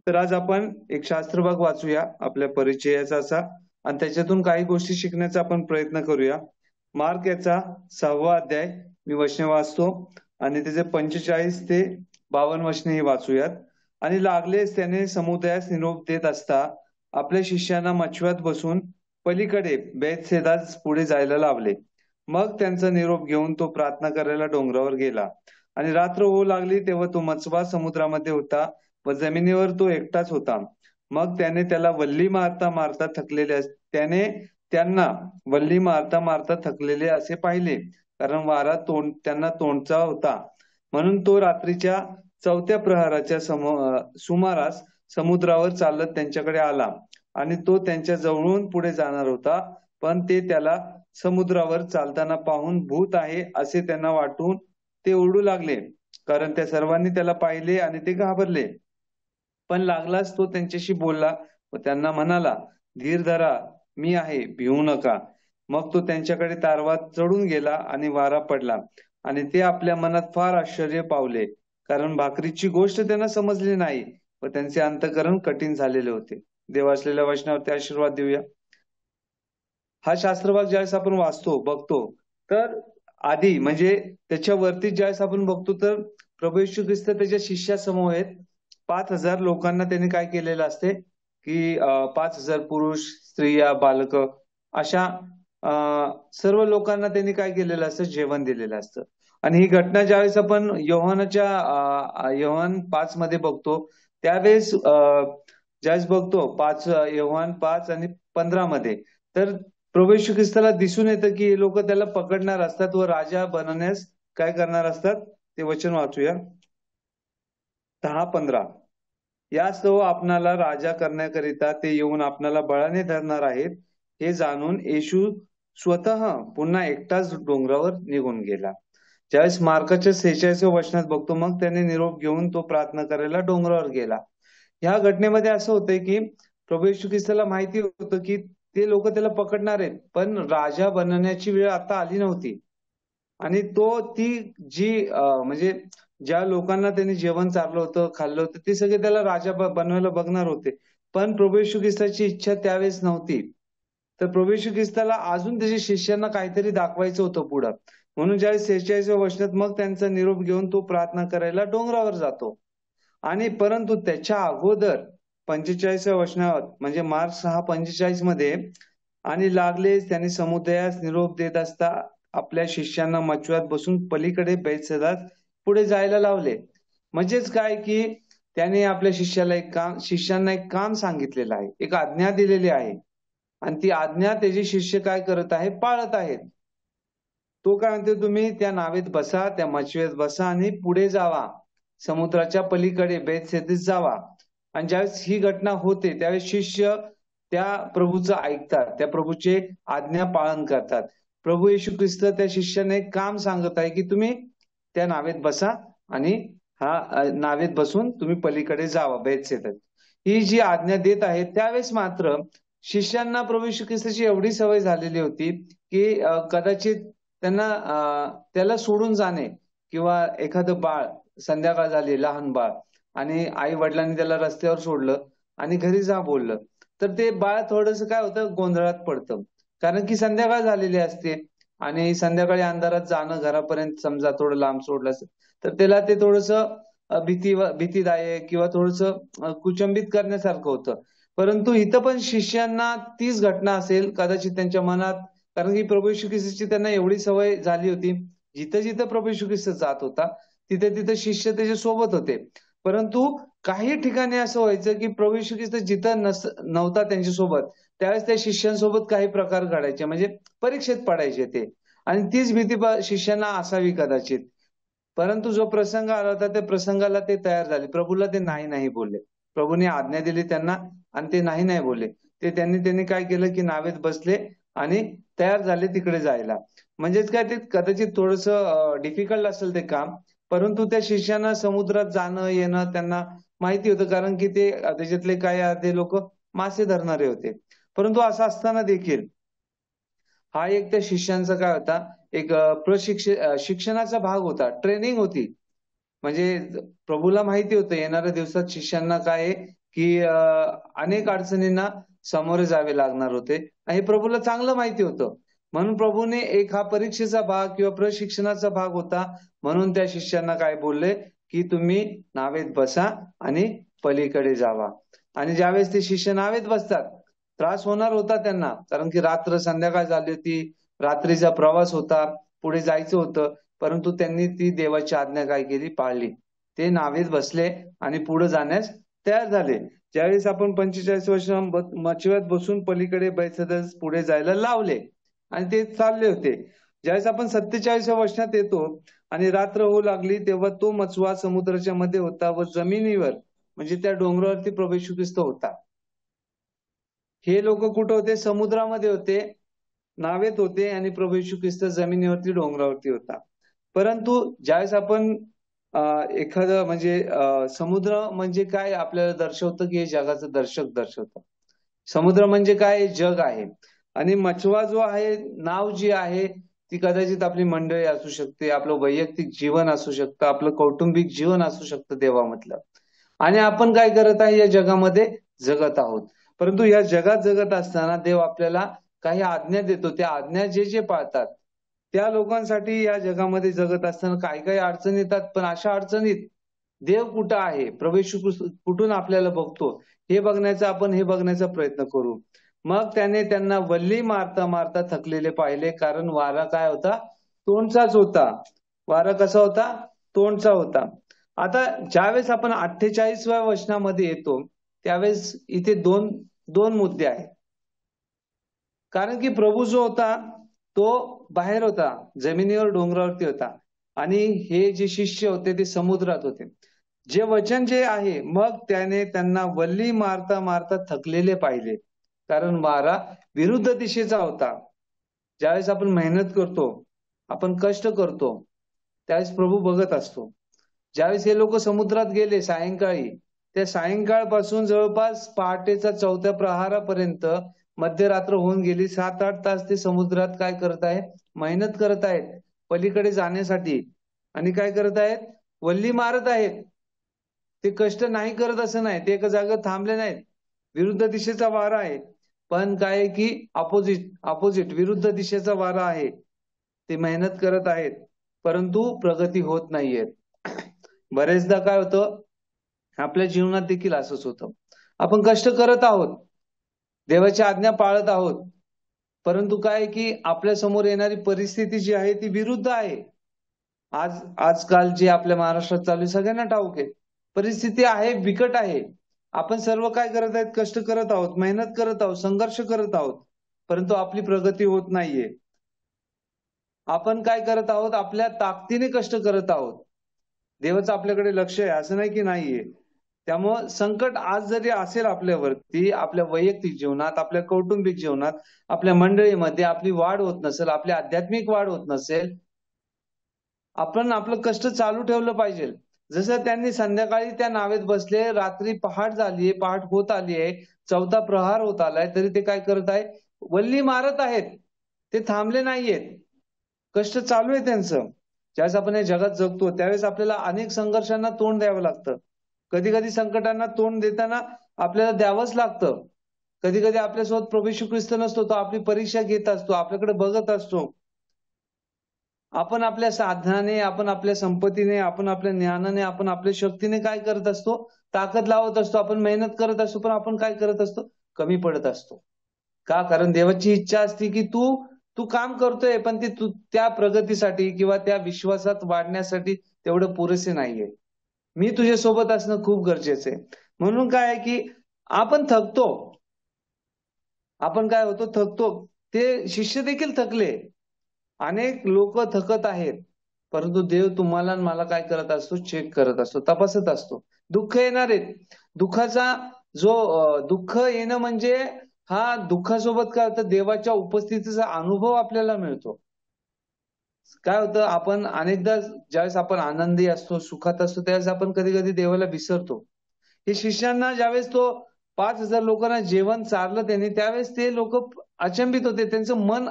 तर आज आपण एक शास्त्रभाग वाचूया आपल्या परिचयाचा असा आणि त्याच्यातून काही गोष्टी शिकण्याचा आपण प्रयत्न करूया. मार्क याचा 6वा अध्याय मी वचने वाचतो आणि त्याचे 45 ते 52 वचनेही वाचूयात. आणि लागलेच त्याने समुदायास निरोप देत असता आपल्या शिष्यांना मछव्यात बसून पलीकडे बेतसैदास पुढे जायला लावले. मग त्यांचा निरोप घेऊन तो प्रार्थना करायला डोंगरावर गेला. आणि रात्र होऊ लागली तेव्हा तो मछवा समुद्रामध्ये होता व जमिनीवर तो एकटाच होता. मग त्याने त्यांना वल्ली मारता मारता थकलेले असे पाहिले, कारण वारा त्यांना तोंडचा होता. म्हणून तो रात्रीच्या 4थ्या प्रहराच्या सुमारास समुद्रावर चालत त्यांच्याकडे आला आणि तो त्यांच्या जवळून पुढे जाणार होता. पण ते त्याला समुद्रावर चालताना पाहून भूत आहे असे त्यांना वाटून ते ओरडू लागले, कारण त्या सर्वांनी त्याला पाहिले आणि ते घाबरले. पण लागलाच तो त्यांच्याशी बोलला व त्यांना म्हणाला, धीर धरा, मी आहे, भिवू नका. मग तो त्यांच्याकडे तारवात चढून गेला आणि वारा पडला आणि ते आपल्या मनात फार आश्चर्य पावले, कारण भाकरीची गोष्ट त्यांना समजली नाही व त्यांचे अंतःकरण कठीण झालेले होते. देव असलेल्या वचनावरती आशीर्वाद देऊया. हा शास्त्रभाग ज्यावेळेस आपण वाचतो बघतो तर आधी म्हणजे त्याच्यावरती ज्यावेळेस आपण बघतो तर प्रभू येशू ख्रिस्त त्याच्या शिष्यासमोर आहेत. 5,000 लोकांना त्यांनी काय केलेलं असते की 5,000 पुरुष, स्त्रिया, बालक अशा सर्व लोकांना त्यांनी काय केलेलं असतं, जेवण दिलेलं असतं. आणि ही घटना ज्यावेळेस आपण योहान 5 मध्ये बघतो त्यावेळेस ज्यावेळेस बघतो योहान 5 आणि 15 मध्ये, तर प्रभू येशू ख्रिस्ताला दिसून येतं की हे लोक त्याला पकडणार असतात व राजा बनवण्यास काय करणार असतात. ते वचन वाचूया 10-15. यास्तव आपणाला राजा करण्याकरिता ते येऊन आपणाला बळाने धरणार आहेत, हे जाणून येशू स्वतः पुन्हा एकटाच डोंगरावर निघून गेला. ज्यावेळेस मार्काच्या 46व्या वचनात बघतो, मग त्याने निरोप घेऊन तो प्रार्थना करायला डोंगरावर गेला. ह्या घटनेमध्ये असं होतंय की प्रभू येशू ख्रिस्ताला माहिती होतं की ते लोक त्याला पकडणार आहेत, पण राजा बनण्याची वेळ आता आली नव्हती. आणि ती जी म्हणजे ज्या लोकांना त्यांनी जेवण चारलं होतं, खाल्लं होतं, ते सगळे त्याला राजा बनवायला बघणार होते. पण प्रभू येशू ख्रिस्ताची इच्छा त्यावेळेस नव्हती. तर प्रभू येशू ख्रिस्ताला अजून त्याच्या शिष्यांना काहीतरी दाखवायचं होतं पुढं. म्हणून ज्यावेळेस 46व्या वचनात मग त्यांचा निरोप घेऊन तो प्रार्थना करायला डोंगरावर जातो. आणि परंतु त्याच्या अगोदर 45व्या वचनावर म्हणजे मार्क 6:45 मध्ये, आणि लागलेच त्याने समुदायास निरोप देत असता आपल्या शिष्यांना मछव्यात बसून पलीकडे बेतसैदास पुढे जायला लावले. म्हणजेच काय की त्याने आपल्या शिष्यांना एक काम सांगितलेलं आहे, एक आज्ञा दिलेली आहे आणि ती आज्ञा त्याचे शिष्य काय करत आहे, पाळत आहेत. तो काय म्हणतो, तुम्ही त्या नावेत बसा, त्या मछव्यात बसा आणि पुढे जावा, समुद्राच्या पलीकडे बेतसैदीस जावा. आणि ज्यावेळेस ही घटना होते त्यावेळेस शिष्य त्या प्रभूचं ऐकतात, त्या प्रभूचे आज्ञा पालन करतात. प्रभू येशू ख्रिस्त त्या शिष्याने एक काम सांगत आहे की तुम्ही त्या नावेत बसा आणि नावेत बसून तुम्ही पलीकडे जावा बेतसैदा. ही जी आज्ञा देत आहे त्यावेळेस मात्र शिष्यांना प्रभू येशू ख्रिस्ताची एवढी सवय झालेली होती की कदाचित त्यांना त्याला सोडून जाणे किंवा एखादं बाळ, संध्याकाळ झाली, लहान बाळ, आणि आई वडिलांनी त्याला रस्त्यावर सोडलं आणि घरी जा बोललं, तर ते बाळ थोडंसं काय होतं, गोंधळात पडतं. कारण की संध्याकाळ झालेली असते आणि संध्याकाळी अंधारात जाणं घरापर्यंत समजा थोडं लांब सोडलं असेल तर त्याला ते थोडंसं भीतीदायक किंवा थोडंसं कुचंबित करण्यासारखं होतं. परंतु इथं पण शिष्यांना तीच घटना असेल कदाचित त्यांच्या मनात, कारण की प्रभू येशू ख्रिस्ताची त्यांना एवढी सवय झाली होती, जिथं जिथं प्रभू येशू ख्रिस्त जात होता तिथे तिथे शिष्य त्याच्या सोबत होते. परंतु काही ठिकाणी असं व्हायचं की प्रभू येशू ख्रिस्त जिथं नव्हता त्यांच्यासोबत, त्यावेळेस त्या शिष्यांसोबत काही प्रकार घडायचे, म्हणजे परीक्षेत पडायचे ते. आणि तीच भीती शिष्यांना असावी कदाचित. परंतु जो प्रसंग आला होता त्या प्रसंगाला ते तयार झाले. प्रभूला ते नाही नाही बोलले. प्रभूने आज्ञा दिली त्यांना आणि ते नाही नाही बोलले. त्यांनी काय केलं की नावेत बसले आणि तयार झाले तिकडे जायला. म्हणजेच काय, ते कदाचित थोडंसं डिफिकल्ट असेल ते काम, परंतु त्या शिष्यांना समुद्रात जाणं येणं त्यांना माहिती होतं, कारण की ते त्याच्यातले काही अर्धे लोक मासे धरणारे होते. परंतु असं असताना देखील हा एक त्या शिष्यांचा काय होता, एक शिक्षणाचा भाग होता, ट्रेनिंग होती. म्हणजे प्रभूला माहिती होतं येणाऱ्या दिवसात शिष्यांना काय आहे की अनेक अडचणींना सामोरे जावे लागणार होते. हे प्रभूला चांगलं माहिती होतं. म्हणून प्रभूने एक हा परीक्षेचा भाग किंवा प्रशिक्षणाचा भाग होता. म्हणून त्या शिष्यांना काय बोलले, की तुम्ही नावेत बसा आणि पलीकडे जावा. आणि ज्यावेळेस ते शिष्य नावेत बसतात, त्रास होणार होता त्यांना. कारण की रात्र संध्याकाळ झाली होती. रात्रीचा प्रवास होता. पुढे जायचं होतं. परंतु त्यांनी ती देवाची आज्ञा काय केली? पाळली. ते नावेत बसले आणि पुढे जाण्यास तयार झाले. ज्यावेळेस आपण 45 वर्ष मचिवात बसून पलीकडे बैसदस पुढे जायला लावले आणि ते चालले होते. ज्यावेळेस आपण 47व्या वर्षात येतो आणि रात्र होऊ लागली, तेव्हा तो मचवा समुद्राच्या मध्ये होता व जमिनीवर म्हणजे त्या डोंगरावरती प्रभू येशू ख्रिस्त होता. हे लोक कुठे होते? समुद्रामध्ये होते, नावेत होते आणि प्रभू येशू ख्रिस्त जमिनीवरती डोंगरावरती होता. परंतु ज्यावेळेस आपण एखादं म्हणजे समुद्र म्हणजे काय आपल्याला दर्शवतं, की हे जगाचं दर्शक दर्शवतं. समुद्र म्हणजे काय? जग आहे. आणि मचवा जो आहे, नाव जी आहे, ती कदाचित आपली मंडळी असू शकते, आपलं वैयक्तिक जीवन असू शकतं, आपलं कौटुंबिक जीवन असू शकतं देवामधलं. आणि आपण काय करत आहे? या जगामध्ये जगत आहोत. परंतु या जगात जगत असताना देव आपल्याला काही आज्ञा देतो. त्या आज्ञा जे जे पाळतात त्या लोकांसाठी या जगामध्ये जगत असताना काही काही अडचणी येतात. पण अशा अडचणीत देव कुठं आहे? प्रभू येशू ख्रिस्त कुठून आपल्याला बघतो? हे बघण्याचा प्रयत्न करू. मग त्याने त्यांना वल्ली मारता मारता थकलेले पाहिले, कारण वारा काय होता? तोंडचाच होता. वारा कसा होता? तोंडचा होता. आता ज्यावेळेस आपण 48व्या वचनामध्ये येतो, त्यावेळेस इथे दोन मुद्दे आहेत. कारण की प्रभू जो होता तो बाहेर होता, जमिनीवर डोंगरावरती होता आणि हे जे शिष्य होते ते समुद्रात होते. जे वचन जे आहे, मग त्याने त्यांना वल्ली मारता मारता थकलेले पाहिले, कारण वारा विरुद्ध दिशेचा होता. ज्यावेळेस आपण मेहनत करतो, आपण कष्ट करतो, त्यावेळेस प्रभू बघत असतो. ज्यावेळेस हे लोक समुद्रात गेले सायंकाळी, त्या सायंकाळपासून जवळपास पहाटेचा 4थ्या प्रहारापर्यंत मध्यरात्र होऊन गेली. 7-8 तास ते समुद्रात काय करत आहेत? मेहनत करत आहेत पलीकडे जाण्यासाठी. आणि काय करत आहेत? वल्ली मारत आहेत. ते कष्ट नाही करत असं नाही, ते एका जागेवर थांबले नाहीत. विरुद्ध दिशेचा वारा आहे, पण काय की अपोजिट विरुद्ध दिशेचा वारा आहे. ते मेहनत करत आहेत, परंतु प्रगती होत नाहीये. बरेचदा काय होतं? आपल्या जीवनात देखील असंच होतं. आपण कष्ट करत आहोत, देवाची आज्ञा पाळत आहोत, परंतु काय की आपल्या समोर येणारी परिस्थिती जी आहे ती विरुद्ध आहे. आजकाल जे आपल्या महाराष्ट्रात चालू आहे सगळ्यांना ठाऊक आहे. परिस्थिती आहे, बिकट आहे. आपण सर्व काय करत आहेत? कष्ट करत आहोत, मेहनत करत आहोत, संघर्ष करत आहोत, परंतु आपली प्रगती होत नाहीये. आपण काय करत आहोत? आपल्या ताकदीने कष्ट करत आहोत. देवाचं आपल्याकडे लक्ष आहे, असं नाही की नाहीये. त्यामुळं संकट आज जरी असेल आपल्यावरती, आपल्या वैयक्तिक जीवनात, आपल्या कौटुंबिक जीवनात, आपल्या मंडळीमध्ये आपली वाढ होत नसेल, आपली आध्यात्मिक वाढ होत नसेल, आपण आपलं कष्ट चालू ठेवलं पाहिजे. जसं त्यांनी संध्याकाळी त्या नावेत बसले, रात्री पहाट झालीये, पहाट होत आली आहे, 4था प्रहार होत आलाय, तरी ते काय करत आहेत? वल्ली मारत आहेत. ते थांबले नाहीयेत. कष्ट चालू आहे त्यांचं. ज्यावेळेस आपण या जगात जगतो, त्यावेळेस आपल्याला अनेक संघर्षांना तोंड द्यावं लागतं. कधी कधी संकटांना तोंड देताना आपल्याला द्यावंच लागतं. कधी कधी आपल्यासोबत प्रभू येशू ख्रिस्त नसतो, तो आपली परीक्षा घेत असतो, आपल्याकडे बघत असतो. आपण आपल्या साधनाने, आपण आपल्या संपत्तीने, आपण आपल्या ज्ञानाने, आपण आपल्या शक्तीने काय करत असतो? ताकद लावत असतो, आपण मेहनत करत असतो, पण आपण काय करत असतो? कमी पडत असतो. का? कारण देवाची इच्छा असते की तू तू काम करतोय, पण ते तू त्या प्रगतीसाठी किंवा त्या विश्वासात वाढण्यासाठी तेवढं पुरेसे नाहीये. मी तुझ्यासोबत असणं खूप गरजेचं आहे. म्हणून काय आहे की आपण थकतो. आपण काय होतो? थकतो. ते शिष्य देखील थकले. अनेक लोक थकत आहेत. परंतु देव तुम्हाला आणि मला काय करत असतो? चेक करत असतो, तपासत असतो. दुःख येणार आहेत. दुःखाचा दुःख येणं म्हणजे हा दुःखासोबत काय होतं? देवाच्या उपस्थितीचा अनुभव आपल्याला मिळतो. काय होतं? आपण अनेकदा ज्यावेळेस आपण आनंदी असतो, सुखात असतो, त्यावेळेस आपण कधी-कधी देवाला विसरतो. हे शिष्यांना ज्यावेळेस तो 5,000 लोकांना जेवण चारलं त्यांनी, त्यावेळेस ते लोक अचंबित होते. त्यांचं मन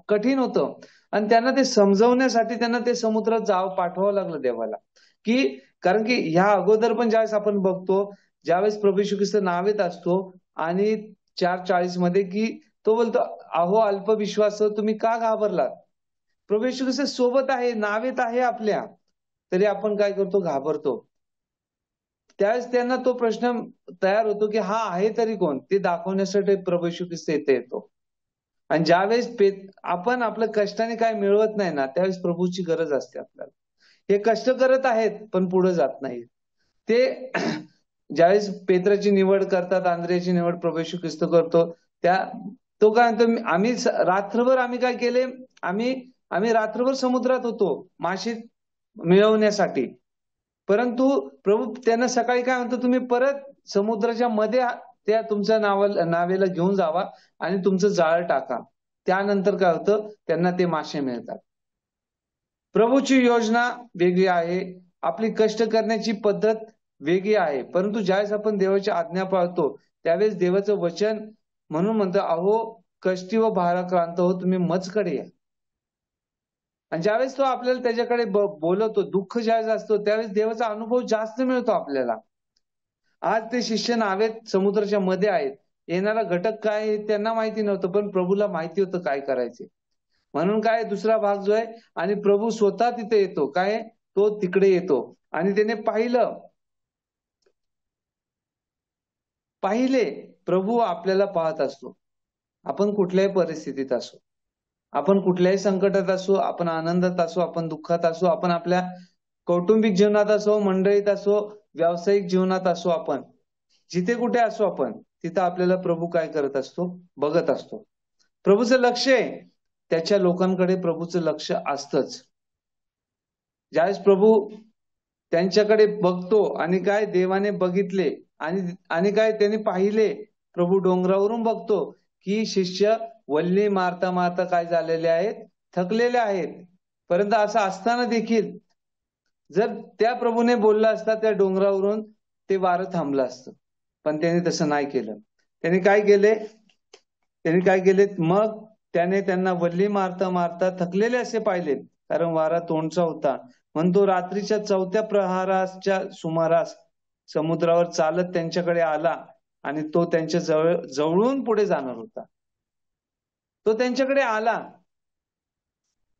कठीण होतं आणि त्यांना ते समजवण्यासाठी त्यांना ते समुद्रात पाठवावं लागलं देवाला, की कारण की ह्या अगोदर पण ज्यावेळेस आपण बघतो, ज्यावेळेस प्रभू येशू ख्रिस्त नावेत असतो आणि 4:40 मध्ये की तो बोलतो, "अहो अल्पविश्वास तुम्ही का घाबरलात?" प्रभू येशू ख्रिस्त सोबत आहे, नावेत आहे आपल्या. तरी आपण काय करतो? घाबरतो. त्यावेळेस त्यांना तो प्रश्न तयार होतो, की हा आहे तरी कोण? ते दाखवण्यासाठी प्रभू येशू ख्रिस्त इथे येतो. आणि ज्यावेळेस आपण आपल्या कष्टाने काय मिळवत नाही ना, त्यावेळेस प्रभूची गरज असते आपल्याला. हे कष्ट करत आहेत, पण पुढे जात नाहीत. ते ज्यावेळेस पेत्राची निवड करतात, अंद्रेयाची निवड प्रभू येशू ख्रिस्त करतो, त्या तो काय म्हणतो, आम्ही रात्रभर आम्ही काय केले? आम्ही आम्ही रात्रभर समुद्रात होतो, मासे मिळवण्यासाठी. परंतु प्रभू त्यांना सकाळी काय म्हणतो, तुम्ही परत समुद्राच्या मध्ये त्या तुमच्या नावेला घेऊन जावा आणि तुमचं जाळं टाका. त्यानंतर काय होतं, त्यांना ते मासे मिळतात. प्रभूची योजना वेगळी आहे. आपली कष्ट करण्याची पद्धत वेगळी आहे. परंतु ज्यावेळेस आपण देवाची आज्ञा पाळतो, त्यावेळेस देवाचं वचन म्हणून म्हणतं, "अहो कष्टी व भाराक्रांत हो, तुम्ही मजकडे या." आणि ज्यावेळेस तो आपल्याला त्याच्याकडे बोलवतो, दुःख ज्यावेळेस असतो, त्यावेळेस देवाचा अनुभव जास्त मिळतो आपल्याला. आज ते शिष्य नावेत समुद्राच्या मध्ये आहेत. येणारा घटक काय आहे त्यांना माहिती नव्हतं, पण प्रभूला माहिती होतं काय करायचे. म्हणून काय दुसरा भाग जो आहे आणि प्रभू स्वतः तिथे येतो. काय? तो तिकडे येतो आणि त्याने पाहिले प्रभू आपल्याला पाहत असतो. आपण कुठल्याही परिस्थितीत असो. आपण कुठल्याही संकटात असो, आपण आनंदात असो, आपण दुःखात असो, आपण आपल्या कौटुंबिक जीवनात असो, मंडळीत असो, व्यावसायिक जीवनात असो आपण. जिथे कुठे असो आपण, तिथं आपल्याला प्रभू काय करत असतो? बघत असतो. प्रभूचं लक्ष आहे. त्याच्या लोकांकडे प्रभूचं लक्ष असतंच. ज्यावेळेस प्रभू त्यांच्याकडे बघतो आणि काय देवाने बघितले आणि आणि काय त्याने पाहिले, प्रभू डोंगरावरून बघतो, की शिष्य वल्ली मारता मारता काय झालेले आहेत? थकलेले आहेत. परंतु असं असताना देखील जर त्या प्रभूने बोलला असता त्या डोंगरावरून, ते वारं थांबलं असतं. पण त्याने तसं नाही केलं. त्याने काय केले? त्याने काय केले? मग त्याने त्यांना वल्ली मारता मारता थकलेले असे पाहिले. कारण वारा तोंडचा होता. म्हणून तो रात्रीच्या 4थ्या प्रहराच्या सुमारास समुद्रावर चालत त्यांच्याकडे आला आणि तो त्यांच्या जवळून पुढे जाणार होता. तो त्यांच्याकडे आला.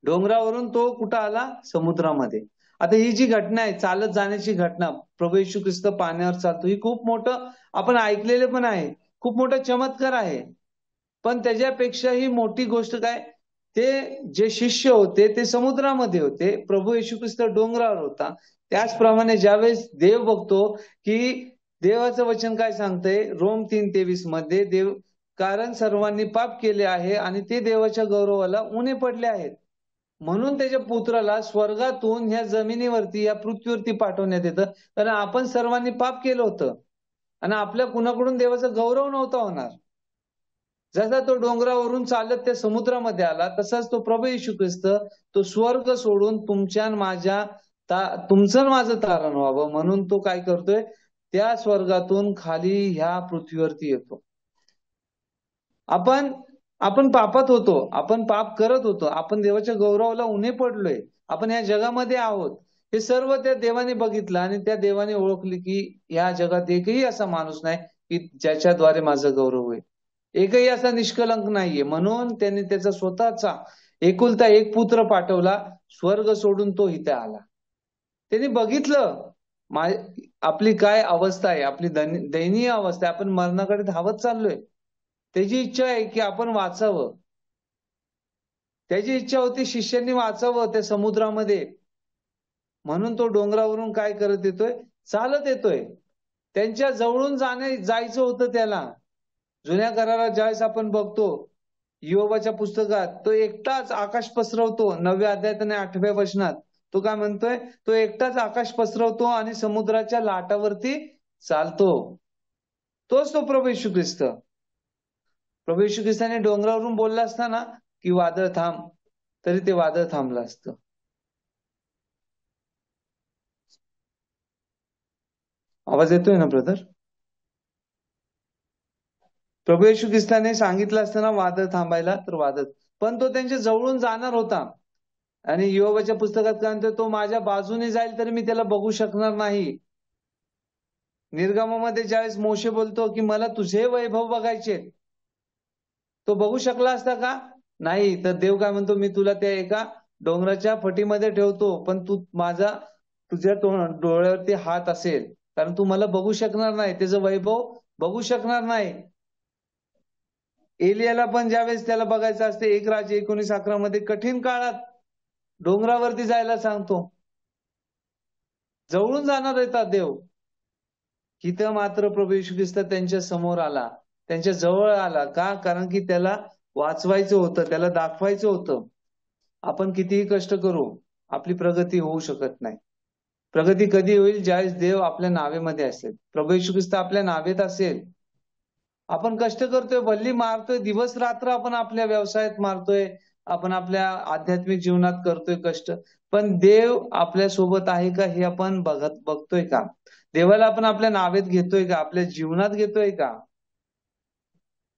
डोंगरावरून तो कुठं आला? समुद्रामध्ये. आता ही जी घटना आहे, चालत जाण्याची घटना, प्रभू येशू ख्रिस्त पाण्यावर चालतो, ही खूप मोठं आपण ऐकलेलं पण आहे. खूप मोठा चमत्कार आहे. पण त्याच्यापेक्षाही मोठी गोष्ट काय? ते जे शिष्य होते ते समुद्रामध्ये होते. प्रभू येशू ख्रिस्त डोंगरावर होता. त्याचप्रमाणे ज्यावेळेस देव बघतो, की देवाचं वचन काय सांगतंय? रोम 3:23 मध्ये कारण सर्वांनी पाप केले आहे आणि ते देवाच्या गौरवाला उणे पडले आहेत. म्हणून त्याच्या पुत्राला स्वर्गातून ह्या जमिनीवरती, या पृथ्वीवरती पाठवण्यात येतं. कारण आपण सर्वांनी पाप केलं होतं आणि आपल्या कुणाकडून देवाचा गौरव नव्हता होणार. जसा तो डोंगरावरून चालत त्या समुद्रामध्ये आला, तसाच तो प्रभू येशू ख्रिस्त तो स्वर्ग सोडून तुमच्या आणि माझ्या तुमचं आणि माझं तारण व्हावं म्हणून तो काय करतोय? त्या स्वर्गातून खाली ह्या पृथ्वीवरती येतो. आपण आपण पापात होतो. आपण पाप करत होतो. आपण देवाच्या गौरवाला उणे पडलोय. आपण या जगामध्ये आहोत. हे सर्व त्या देवाने बघितलं आणि त्या देवाने ओळखले, की या जगात एकही असा माणूस नाही, की ज्याच्याद्वारे माझा गौरव होईल. एकही असा निष्कलंक नाहीये. म्हणून त्यांनी त्याचा स्वतःचा एकुलता एक पुत्र पाठवला. स्वर्ग सोडून तो इथे आला. त्यांनी बघितलं आपली काय अवस्था आहे, आपली दयनीय अवस्था आहे. आपण मरणाकडे धावत चाललोय. त्याची इच्छा आहे की आपण वाचावं. त्याची इच्छा होती शिष्यांनी वाचावं त्या समुद्रामध्ये. म्हणून तो डोंगरावरून काय करत येतोय? चालत येतोय. त्यांच्या जवळून जायचं होतं त्याला. जुन्या करारात ज्यावेळेस आपण बघतो, योबाच्या पुस्तकात तो एकटाच आकाश पसरवतो. 9व्या अध्यायात आणि 8व्या वचनात. तो काय म्हणतोय? तो एकटाच आकाश पसरवतो आणि समुद्राच्या लाटावरती चालतो. तोच तो प्रभू येशू ख्रिस्त. प्रभू येशू ख्रिस्ताने डोंगरावरून बोलला असता ना, की वादळ थांब, तरी ते वादळ थांबलं असतं. आवाज येतोय ना ब्रदर? प्रभू येशू ख्रिस्ताने सांगितलं असतं ना वादळ थांबायला, तर वादळ. पण तो त्यांच्या जवळून जाणार होता. आणि योबाच्या पुस्तकात काय म्हणतो, तो माझ्या बाजूने जाईल तरी मी त्याला बघू शकणार नाही. निर्गमामध्ये ज्यावेळेस मोशे बोलतो की मला तुझे वैभव बघायचे, तो बघू शकला असता का? नाही. तर देव काय म्हणतो, मी तुला त्या एका डोंगराच्या फटीमध्ये ठेवतो, पण तू माझा तुझ्या डोळ्यावरती हात असेल, कारण तू मला बघू शकणार नाही, त्याचं वैभव बघू शकणार नाही. एलियाला पण ज्यावेळेस त्याला बघायचं असते 1 राजे 19:11 मध्ये कठीण काळात डोंगरावरती जायला सांगतो. जवळून जाणार येतात देव. इथं मात्र प्रभू येशू ख्रिस्त त्यांच्या समोर आला, त्यांच्या जवळ आला. का? कारण की त्याला वाचवायचं होतं, त्याला दाखवायचं होतं. आपण कितीही कष्ट करू, आपली प्रगती होऊ शकत नाही. प्रगती कधी होईल? ज्यावेळेस देव आपल्या नावेमध्ये असेल, प्रभू येशू ख्रिस्त आपल्या नावेत असेल. आपण कष्ट करतोय, भल्ली मारतोय, दिवस रात्र आपण आपल्या व्यवसायात मारतोय, आपण आपल्या आध्यात्मिक जीवनात करतोय कष्ट. पण देव आपल्या सोबत आहे का हे आपण बघतोय का? देवाला आपण आपल्या नावेत घेतोय का? आपल्या जीवनात घेतोय का?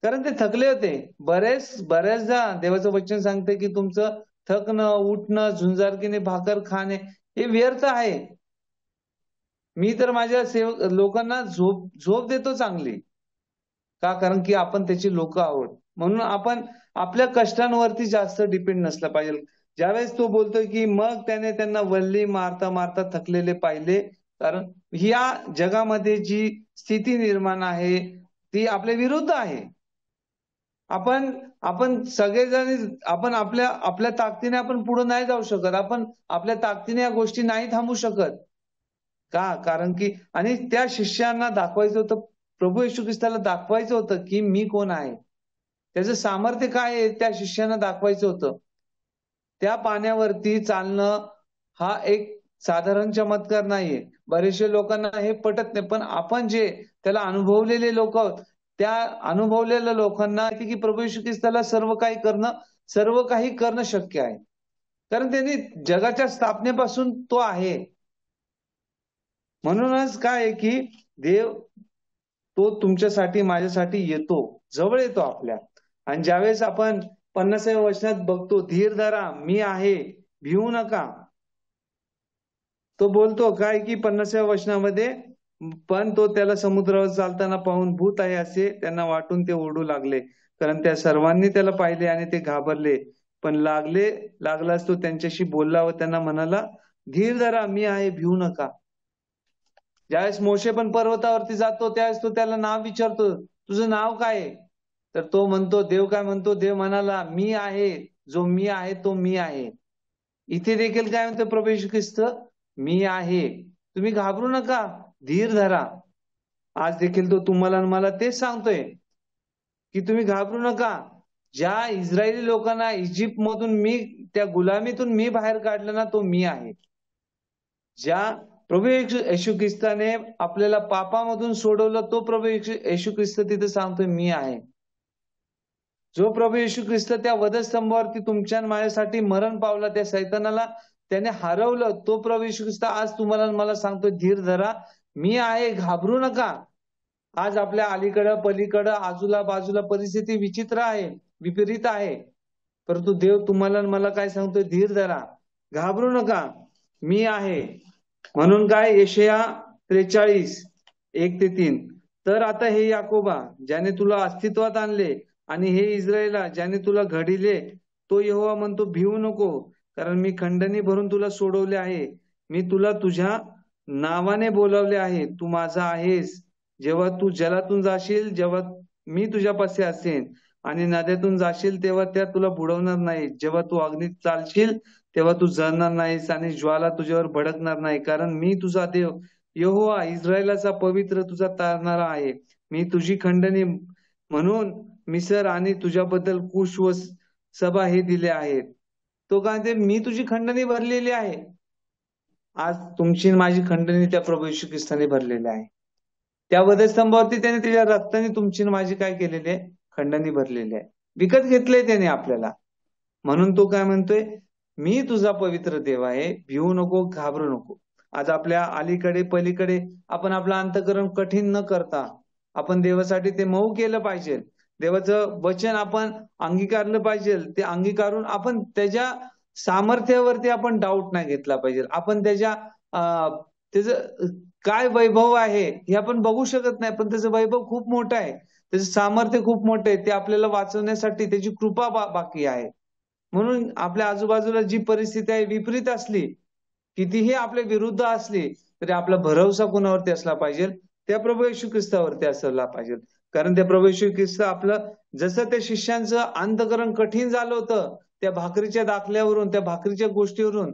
कारण ते थकले होते. बऱ्याचदा देवाचं वचन सांगते की तुमचं थकणं, उठणं, झुंजारकीने भाकर खाणे हे व्यर्थ आहे. मी तर माझ्या लोकांना झोप देतो चांगली. का? कारण की आपण त्याची लोकं आहोत. म्हणून आपण आपल्या कष्टांवरती जास्त डिपेंड नसलं पाहिजे. ज्यावेळेस तो बोलतोय की मग त्याने त्यांना वल्ली मारता थकलेले पाहिले. कारण या जगामध्ये जी स्थिती निर्माण आहे, ती आपल्या विरुद्ध आहे. आपण आपण सगळेजण आपण आपल्या आपल्या ताकदीने आपण पुढे नाही जाऊ शकत. आपण आपल्या ताकदीने या गोष्टी नाही थांबवू शकत. का? कारण की आणि त्या शिष्यांना दाखवायचं होतं, प्रभू येशू ख्रिस्ताला दाखवायचं होतं, की मी कोण आहे. त्याचं सामर्थ्य काय आहे त्या शिष्यांना दाखवायचं होतं. त्या पाण्यावरती चालणं हा एक साधारण चमत्कार नाहीये. बरेचशे लोकांना हे पटत नाही. पण आपण जे त्याला अनुभवलेले लोक आहोत, त्या अनुभवलेल्या लोकांना की प्रभू येशू ख्रिस्ताला सर्व काही करणं शक्य आहे. कारण त्यांनी जगाच्या स्थापनेपासून तो आहे. म्हणूनच काय आहे की देव तो तुमच्यासाठी माझ्यासाठी येतो, जवळ येतो आपल्या. आणि ज्यावेळेस आपण 50व्या वचनात बघतो, धीर धरा, मी आहे, भिवू नका. तो बोलतो काय की 50व्या वचनामध्ये, पण तो त्याला समुद्रावर चालताना पाहून भूत आहे असे त्यांना वाटून ते ओरडू लागले. कारण त्या सर्वांनी त्याला पाहिले आणि ते घाबरले. पण लागलाच तो त्यांच्याशी बोलला व त्यांना म्हणाला, धीर धरा, मी आहे, भिवू नका. ज्यावेळेस मोशे पण पर्वतावरती जातो त्यावेळेस तो त्याला नाव विचारतो, तुझं नाव काय आहे? तर तो म्हणतो, देव काय म्हणतो, देव म्हणाला, मी आहे, जो मी आहे तो मी आहे. इथे देखील काय म्हणतो प्रभू येशू ख्रिस्त, मी आहे, तुम्ही घाबरू नका, धीर धरा. आज देखील तो तुम्हाला आणि मला तेच सांगतोय की तुम्ही घाबरू नका. ज्या इस्रायली लोकांना इजिप्तमधून त्या गुलामीतून मी बाहेर काढलं ना, तो मी आहे. ज्या प्रभू येशू ख्रिस्ताने आपल्याला पापामधून सोडवलं, तो प्रभू येशू ख्रिस्त तिथे सांगतोय, मी आहे. जो प्रभू येशू ख्रिस्त त्या वधस्तंभावरती तुमच्या माझ्यासाठी मरण पावला, त्या सैतानाला त्याने हरवलं, तो प्रभू येशू ख्रिस्त आज तुम्हाला मला सांगतोय, धीर धरा, मी आहे, घाबरू नका. आज आपल्या अलीकडं पलीकडं आजूला बाजूला परिस्थिती विचित्र आहे, विपरीत आहे. परंतु देव तुम्हाला मला काय सांगतोय, धीर धरा, घाबरू नका, मी आहे. म्हणून काय, यशाया 43 1-3, तर आता हे याकोबा, ज्याने तुला अस्तित्वात आणले, आणि हे इस्रायला, ज्याने तुला घडिले, तो यहोवा म्हणतो, भिवू नको, कारण मी खंडणी भरून तुला सोडवले आहे. मी तुला तुझ्या नावाने बोलावले आहे, तू माझा आहेस. जेव्हा तू जलातून जाशील, जेव्हा मी तुझ्यापाशी असेन, आणि नद्यातून जाशील तेव्हा त्या तुला बुडवणार नाही. जेव्हा तू अग्नीत चालशील तेव्हा तू जळणार नाहीस, आणि ज्वाला तुझ्यावर भडकणार नाही. कारण मी तुझा देव यहोवा, इस्रायलाचा पवित्र तुझा तारणारा आहे. मी तुझी खंडणी म्हणून मिसर आणि तुझ्याबद्दल कुश व सबा हे दिले आहेत. तो काय ते, मी तुझी खंडणी भरलेली आहे. आज तुमची माझी खंडणी त्या प्रभू येशू ख्रिस्ताने भरलेली आहे. त्या वधस्तंभावरती त्याने त्याच्या रक्ताने तुमची माझी काय केलेली आहे, खंडणी भरलेली आहे. विकत घेतलंय त्याने आपल्याला. म्हणून तो काय म्हणतोय, मी तुझा पवित्र देव आहे, भिवू नको, घाबरू नको. आज आपल्या अलीकडे पलीकडे आपण आपलं अंतःकरण कठीण न करता आपण देवासाठी ते मऊ केलं पाहिजे. देवाचं वचन आपण अंगीकारलं पाहिजे. ते अंगीकारून आपण त्याच्या सामर्थ्यावरती आपण डाऊट नाही घेतला पाहिजे. आपण त्याचं काय वैभव आहे हे आपण बघू शकत नाही, पण त्याचं वैभव खूप मोठं आहे. त्याचं सामर्थ्य खूप मोठं आहे. ते आपल्याला वाचवण्यासाठी त्याची कृपा बाकी आहे. म्हणून आपल्या आजूबाजूला जी परिस्थिती आहे विपरीत असली, कितीही आपल्या विरुद्ध असली, तरी आपला भरवसा कोणावरती असला पाहिजे? त्या प्रभू येशू ख्रिस्तावरती असला पाहिजे. कारण त्या प्रभू येशू ख्रिस्त आपलं जसं त्या शिष्यांचं अंतःकरण कठीण झालं होतं, त्या भाकरीच्या दाखल्यावरून, त्या भाकरीच्या गोष्टीवरून,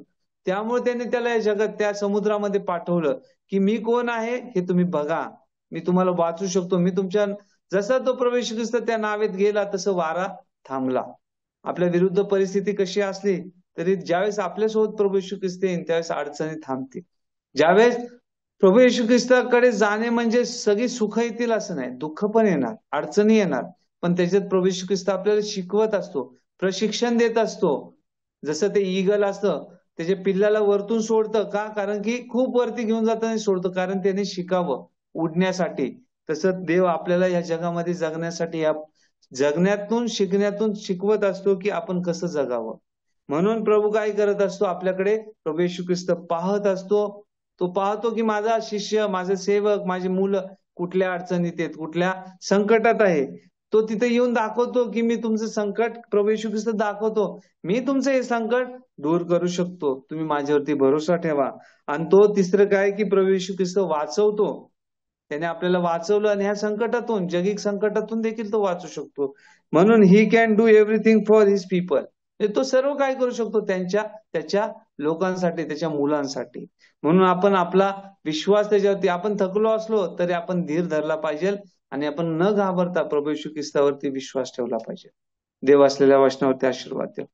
त्यामुळे त्यांनी त्याला या जगात त्या समुद्रामध्ये पाठवलं, की मी कोण आहे हे तुम्ही बघा. मी तुम्हाला वाचू शकतो. मी तुमच्या जसा तो प्रभू येशू ख्रिस्त त्या नावेत गेला तसं वारा थांबला. आपल्या विरुद्ध परिस्थिती कशी असली तरी ज्यावेळेस आपल्यासोबत प्रभू येशू ख्रिस्त येईल त्यावेळेस अडचणी थांबतील. ज्यावेळेस प्रभू येशू ख्रिस्ताकडे जाणे म्हणजे सगळी सुख येतील असं नाही, दुःख पण येणार, अडचणी येणार, पण त्याच्यात प्रभू येशू ख्रिस्त आपल्याला शिकवत असतो, प्रशिक्षण देत असतो. जसं ते ईगल असतं, त्याच्या पिल्लाला वरतून सोडतं का? कारण की खूप वरती घेऊन जाताना सोडतं, कारण त्याने शिकावं उडण्यासाठी. तसं देव आपल्याला या जगामध्ये जगण्यासाठी, या जगण्यातून शिकण्यातून शिकवत असतो की आपण कसं जगावं. म्हणून प्रभू काय करत असतो आपल्याकडे? प्रभू येशू ख्रिस्त पाहत असतो. तो पाहतो की माझा शिष्य, माझे सेवक, माझी मुलं कुठल्या अडचणीत आहेत, कुठल्या संकटात आहे. तो तिथे येऊन दाखवतो की मी तुमचं संकट, प्रभू येशू ख्रिस्त दाखवतो, मी तुमचं हे संकट दूर करू शकतो. तुम्ही माझ्यावरती भरोसा ठेवा. आणि तो तिसरं काय की प्रभू येशू ख्रिस्त वाचवतो. त्याने आपल्याला वाचवलं आणि ह्या संकटातून, जगिक संकटातून देखील तो वाचू शकतो. म्हणून he can do everything for his people. तो सर्व काय करू शकतो त्याच्या लोकांसाठी, त्याच्या मुलांसाठी. म्हणून आपण आपला विश्वास त्याच्यावरती, आपण थकलो असलो तरी आपण धीर धरला पाहिजे आणि आपण न घाबरता प्रभू येशू ख्रिस्तावरती विश्वास ठेवला पाहिजे. देव असलेल्या वचनावरती आशीर्वाद द्या.